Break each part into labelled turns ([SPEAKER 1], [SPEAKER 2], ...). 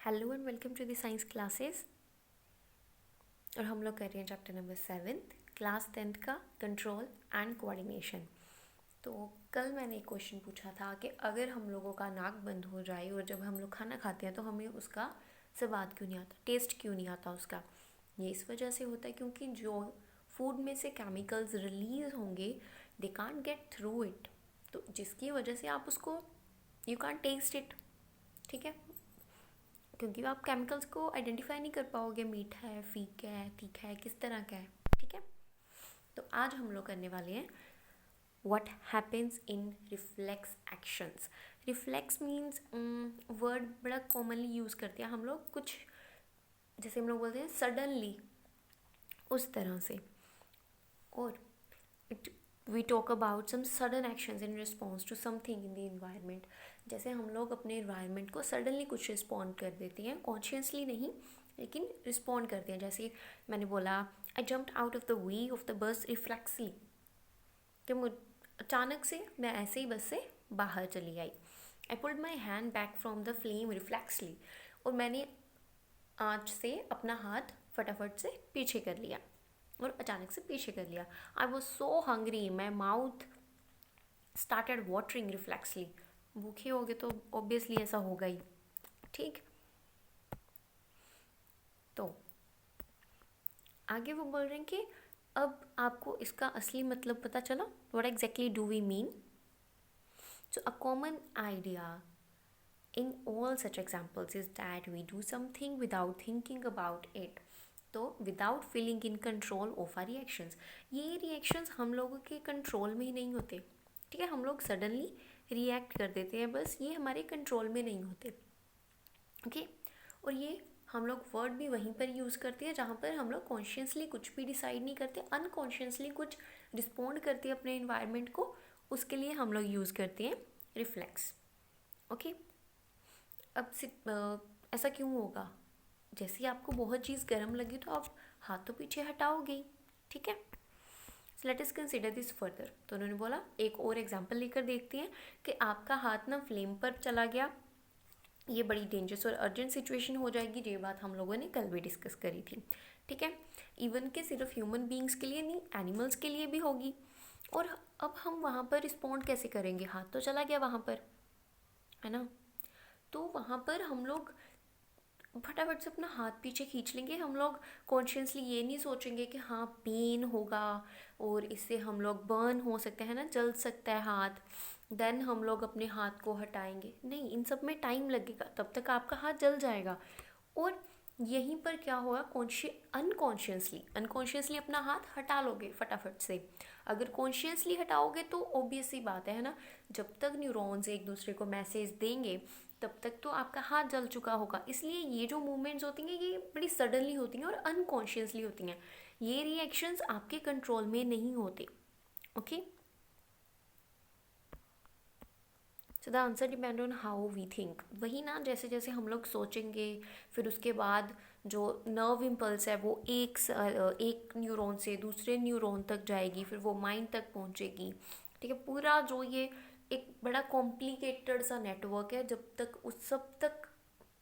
[SPEAKER 1] Hello and welcome to the science classes. और हम लोग कर रहे हैं चैप्टर नंबर 7 क्लास 10th का कंट्रोल एंड कोऑर्डिनेशन। तो कल मैंने एक क्वेश्चन पूछा था कि अगर हम लोगों का नाक बंद हो जाए और जब हम लोग खाना खाते हैं तो हमें उसका स्वाद क्यों नहीं आता, टेस्ट क्यों नहीं आता उसका। ये इस वजह से होता है क्योंकि जो फूड में से केमिकल्स रिलीज होंगे they can't get through it, तो जिसकी वजह से आप उसको यू कांट टेस्ट इट। ठीक है, क्योंकि आप केमिकल्स को आइडेंटिफाई नहीं कर पाओगे, मीठा है, फीका है, तीखा है, किस तरह का है। ठीक है, तो आज हम लोग करने वाले हैं what happens in reflex actions. Reflex means word बड़ा कॉमनली यूज़ करते हैं हम लोग, कुछ जैसे हम लोग बोलते हैं सडनली, उस तरह से। और it we talk about some sudden actions in response to something in the environment. जैसे हम लोग अपने इन्वायरमेंट को सडनली कुछ रिस्पॉन्ड कर देते हैं, कॉन्शियसली नहीं लेकिन रिस्पॉन्ड करते हैं। जैसे मैंने बोला I jumped out of the way of the bus reflexively, कि मुझ अचानक से मैं ऐसे ही बस से बाहर चली आई। I pulled my hand back from the flame reflexively, और मैंने आँच से अपना हाथ फटाफट से पीछे कर लिया और अचानक से पीछे कर लिया। I was so hungry, my mouth started watering reflexively. भूखे हो गए तो ऑब्वियसली ऐसा होगा ही। ठीक, तो आगे वो बोल रहे हैं कि अब आपको इसका असली मतलब पता चला, what exactly do we mean. So a common idea in all such examples is that we do something without thinking about it, तो without feeling in control of our reactions। ये reactions हम लोगों के कंट्रोल में ही नहीं होते। ठीक है, हम लोग सडनली रिएक्ट कर देते हैं, बस ये हमारे कंट्रोल में नहीं होते। ओके, और ये हम लोग वर्ड भी वहीं पर यूज़ करते हैं जहाँ पर हम लोग कॉन्शियसली कुछ भी डिसाइड नहीं करते, अनकॉन्शियसली कुछ रिस्पॉन्ड करते हैं अपने इन्वायरमेंट को, उसके लिए हम लोग यूज़ करते हैं रिफ्लेक्स। ओके, अब ऐसा क्यों होगा, जैसे ही आपको बहुत चीज़ गर्म लगी तो आप हाथ तो पीछे हटाओगे ही। ठीक है, so let us consider this further. तो उन्होंने बोला एक और एग्जांपल लेकर देखते हैं कि आपका हाथ ना फ्लेम पर चला गया, ये बड़ी डेंजरस और अर्जेंट सिचुएशन हो जाएगी। ये बात हम लोगों ने कल भी डिस्कस करी थी। ठीक है, इवन के सिर्फ ह्यूमन बींग्स के लिए नहीं, एनिमल्स के लिए भी होगी। और अब हम वहाँ पर रिस्पॉन्ड कैसे करेंगे, हाथ तो चला गया वहाँ पर, है ना। तो वहाँ पर हम लोग फटाफट से अपना हाथ पीछे खींच लेंगे। हम लोग कॉन्शियसली ये नहीं सोचेंगे कि हाँ पेन होगा और इससे हम लोग बर्न हो सकते हैं ना, जल सकता है हाथ, देन हम लोग अपने हाथ को हटाएंगे। नहीं, इन सब में टाइम लगेगा, तब तक आपका हाथ जल जाएगा। और यहीं पर क्या होगा, अनकॉन्शियसली अपना हाथ हटा लोगे फटाफट से। अगर कॉन्शियसली हटाओगे तो ऑब्वियस सी बात है ना, जब तक न्यूरॉन्स एक दूसरे को मैसेज देंगे तब तक तो आपका हाथ जल चुका होगा। इसलिए ये जो मूवमेंट्स होती हैं ये बड़ी सडनली होती हैं और अनकॉन्शियसली होती हैं। ये रिएक्शंस आपके कंट्रोल में नहीं होते। Okay, so the answer depend on how we think. वही ना, जैसे जैसे हम लोग सोचेंगे फिर उसके बाद जो नर्व इम्पल्स है वो एक न्यूरॉन से दूसरे न्यूरॉन तक जाएगी, फिर वो माइंड तक पहुंचेगी। ठीक है, पूरा जो ये एक बड़ा कॉम्प्लिकेटेड सा नेटवर्क है, जब तक उस सब तक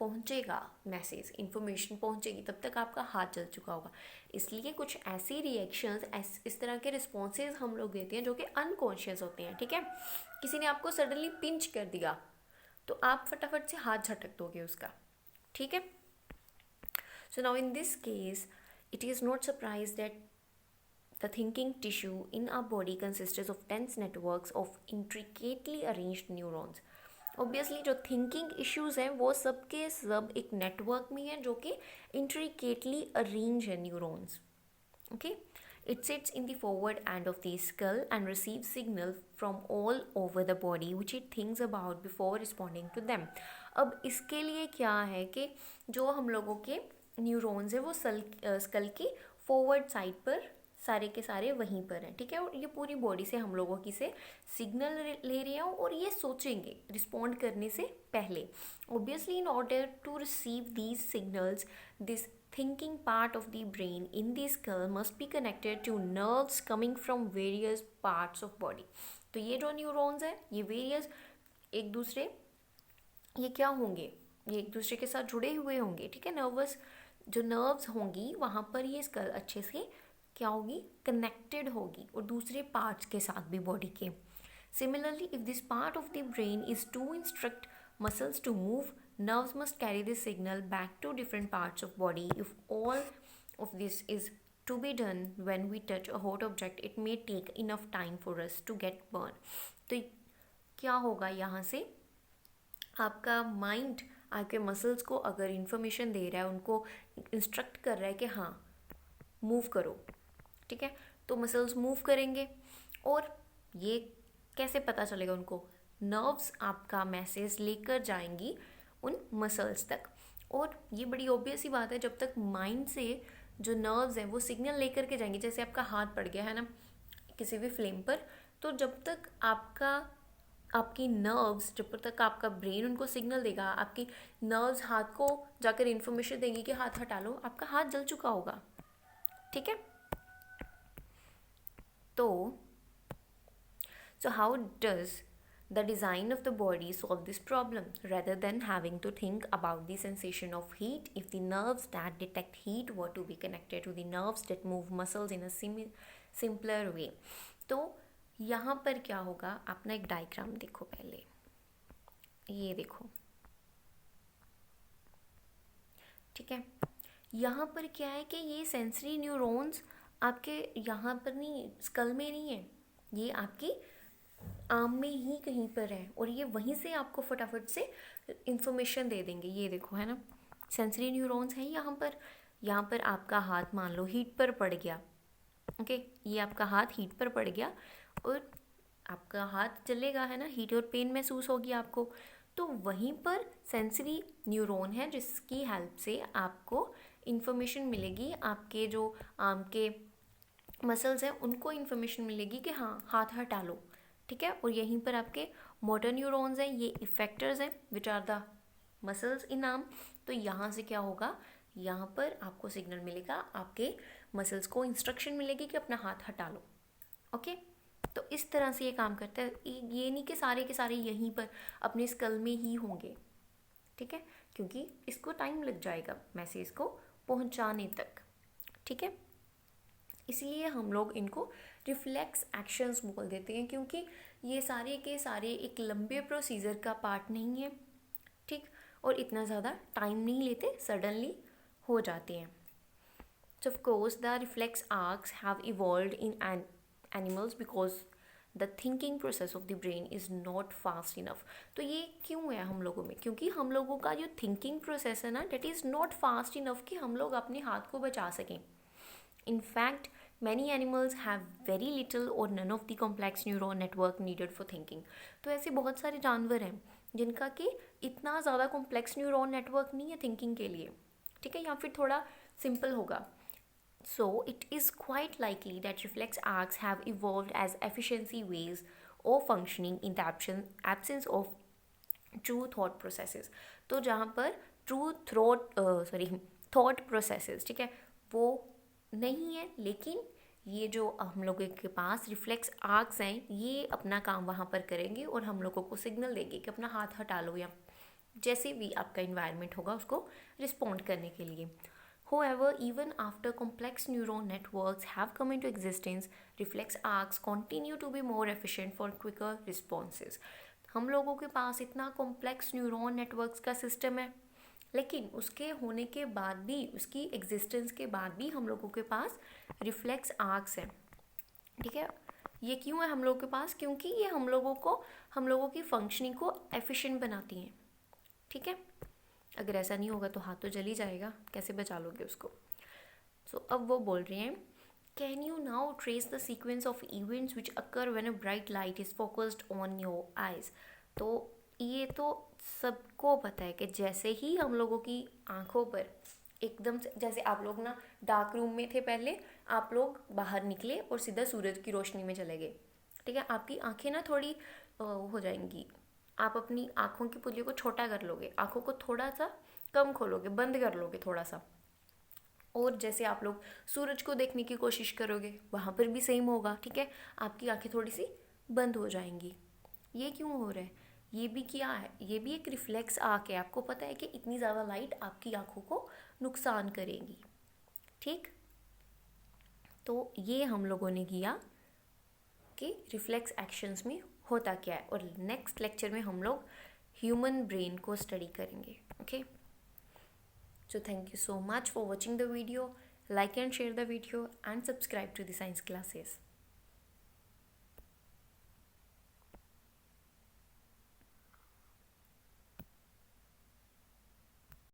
[SPEAKER 1] पहुंचेगा मैसेज, इन्फॉर्मेशन पहुंचेगी, तब तक आपका हाथ जल चुका होगा। इसलिए कुछ ऐसे रिएक्शंस, इस तरह के रिस्पॉन्सेज हम लोग देते हैं जो कि अनकॉन्शियस होते हैं। ठीक है, किसी ने आपको सडनली पिंच कर दिया तो आप फटाफट से हाथ झटक दोगे उसका। ठीक है, so now in this case it is not surprise that the thinking tissue in our body consists of dense networks of intricately arranged neurons। Obviously जो थिंकिंग इश्यूज हैं वो सब के सब एक नेटवर्क में है जो कि इंट्रिकेटली अरेंज है neurons. Okay, it sits in the forward end of the skull and receives signal from all over the body which it thinks about before responding to them। अब इसके लिए क्या है कि जो हम लोगों के न्यूरॉन्स है वो स्कल की फॉरवर्ड साइड पर सारे के सारे वहीं पर हैं। ठीक है, और ये पूरी बॉडी से हम लोगों की से सिग्नल ले रहे हैं और ये सोचेंगे रिस्पॉन्ड करने से पहले। Obviously in order to receive these signals this thinking part of the brain in the skull must be connected to nerves coming from various parts of body। तो ये जो न्यूरॉन्स है ये वेरियस एक दूसरे ये क्या होंगे, ये एक दूसरे के साथ जुड़े हुए होंगे, ठीक है। नर्वस जो नर्व्स होंगी वहाँ पर ये स्कल अच्छे से क्या होगी, कनेक्टेड होगी, और दूसरे पार्ट्स के साथ भी बॉडी के। Similarly, if this part of the brain is to instruct muscles to move, nerves must carry this signal back to different parts of body. If all of this is to be done when we touch a hot object, it may take enough time for us to get burned. तो क्या होगा यहाँ से, आपका mind आपके muscles को अगर information दे रहा है, उनको इंस्ट्रक्ट कर रहा है कि हाँ मूव करो, ठीक है, तो मसल्स मूव करेंगे। और ये कैसे पता चलेगा उनको, नर्व्स आपका मैसेज लेकर जाएंगी उन मसल्स तक। और ये बड़ी ऑब्वियस ही बात है, जब तक माइंड से जो नर्व्स हैं वो सिग्नल लेकर के जाएंगे, जैसे आपका हाथ पड़ गया है ना किसी भी फ्लेम पर, तो जब तक आपकी नर्व्स, जब तक आपका ब्रेन उनको सिग्नल देगा, आपकी नर्व्स हाथ को जाकर इन्फॉर्मेशन देंगी कि हाथ हटा लो, आपका हाथ जल चुका होगा, ठीक है। So how does the design of the body solve this problem? Rather than having to think about the sensation of heat, if the nerves that detect heat were to be connected to the nerves that move muscles in a simpler way, तो यहाँ पर क्या होगा, अपना एक diagram देखो पहले, ये देखो, ठीक है। यहाँ पर क्या है कि ये सेंसरी न्यूरॉन्स आपके यहाँ पर नहीं, स्कल में नहीं है, ये आपकी आर्म में ही कहीं पर है, और ये वहीं से आपको फटाफट से इंफॉर्मेशन दे देंगे। ये देखो है ना, सेंसरी न्यूरॉन्स हैं यहाँ पर। यहाँ पर आपका हाथ मान लो हीट पर पड़ गया, ओके, ये आपका हाथ हीट पर पड़ गया और आपका हाथ जलेगा, है ना, हीट और पेन महसूस होगी आपको। तो वहीं पर सेंसरी न्यूरॉन है जिसकी हेल्प से आपको इन्फॉर्मेशन मिलेगी, आपके जो आर्म के मसल्स हैं उनको इन्फॉर्मेशन मिलेगी कि हाँ हाथ हटा लो, ठीक है। और यहीं पर आपके मोटर न्यूरॉन्स हैं, ये इफेक्टर्स हैं which are the muscles in arm. तो यहाँ से क्या होगा, यहाँ पर आपको सिग्नल मिलेगा, आपके मसल्स को इंस्ट्रक्शन मिलेगी कि अपना हाथ हटा लो, ओके। तो इस तरह से ये काम करता है। ये नहीं कि सारे के सारे यहीं पर अपने स्कल में ही होंगे, ठीक है, क्योंकि इसको टाइम लग जाएगा मैसेज को पहुंचाने तक, ठीक है। इसलिए हम लोग इनको रिफ्लेक्स एक्शंस बोल देते हैं, क्योंकि ये सारे के सारे एक लंबे प्रोसीजर का पार्ट नहीं है, ठीक, और इतना ज़्यादा टाइम नहीं लेते, सडनली हो जाते हैं। So of course the reflex arcs have evolved in animals because the thinking process of the brain is not fast enough. तो ये क्यों है हम लोगों में, क्योंकि हम लोगों का जो थिंकिंग प्रोसेस है ना, that is not fast enough कि हम लोग अपने हाथ को बचा सकें। In fact, many animals have very little or none of the complex neuron network needed for thinking. तो ऐसे बहुत सारे जानवर हैं जिनका कि इतना ज़्यादा कॉम्प्लेक्स न्यूरॉन नेटवर्क नहीं है थिंकिंग के लिए, ठीक है, या फिर थोड़ा सिंपल होगा। So it is quite likely that reflex arcs have evolved as efficiency ways of functioning in the absence of true thought processes. तो जहाँ पर true thought processes, ठीक है, वो नहीं है, लेकिन ये जो हम लोगों के पास रिफ्लेक्स आर्क्स हैं ये अपना काम वहाँ पर करेंगे और हम लोगों को सिग्नल देंगे कि अपना हाथ हटा लो, या जैसे भी आपका इन्वायरमेंट होगा उसको रिस्पॉन्ड करने के लिए। However, even after complex neuron networks have come into existence, reflex arcs continue to be more efficient for quicker responses. हम लोगों के पास इतना कॉम्प्लेक्स न्यूरॉन नेटवर्क्स का सिस्टम है, लेकिन उसके होने के बाद भी, उसकी एग्जिस्टेंस के बाद भी हम लोगों के पास रिफ्लेक्स आर्क्स हैं, ठीक है। ये क्यों है हम लोगों के पास, क्योंकि ये हम लोगों की फंक्शनिंग को एफिशिएंट बनाती हैं, ठीक है। अगर ऐसा नहीं होगा तो हाथ तो जल ही जाएगा, कैसे बचा लोगे उसको। सो अब वो बोल रहे हैं, can you now trace the sequence of events which occur when a bright light is focused on your eyes. तो ये तो सबको पता है कि जैसे ही हम लोगों की आंखों पर एकदम से, जैसे आप लोग ना डार्क रूम में थे पहले, आप लोग बाहर निकले और सीधा सूरज की रोशनी में चले गए, ठीक है, आपकी आंखें ना थोड़ी हो जाएंगी, आप अपनी आँखों की पुतली को छोटा कर लोगे, आँखों को थोड़ा सा कम खोलोगे, बंद कर लोगे थोड़ा सा, और जैसे आप लोग सूरज को देखने की कोशिश करोगे वहाँ पर भी सेम होगा, ठीक है, आपकी आँखें थोड़ी सी बंद हो जाएंगी। ये क्यों हो रहा है, ये भी क्या है, ये भी एक रिफ्लेक्स आँख है। आपको पता है कि इतनी ज़्यादा लाइट आपकी आँखों को नुकसान करेगी। ठीक, तो ये हम लोगों ने किया कि रिफ्लेक्स एक्शंस में होता क्या है, और नेक्स्ट लेक्चर में हम लोग ह्यूमन ब्रेन को स्टडी करेंगे। Okay, so thank you so much for watching the video. Like and share the video and subscribe to the science classes.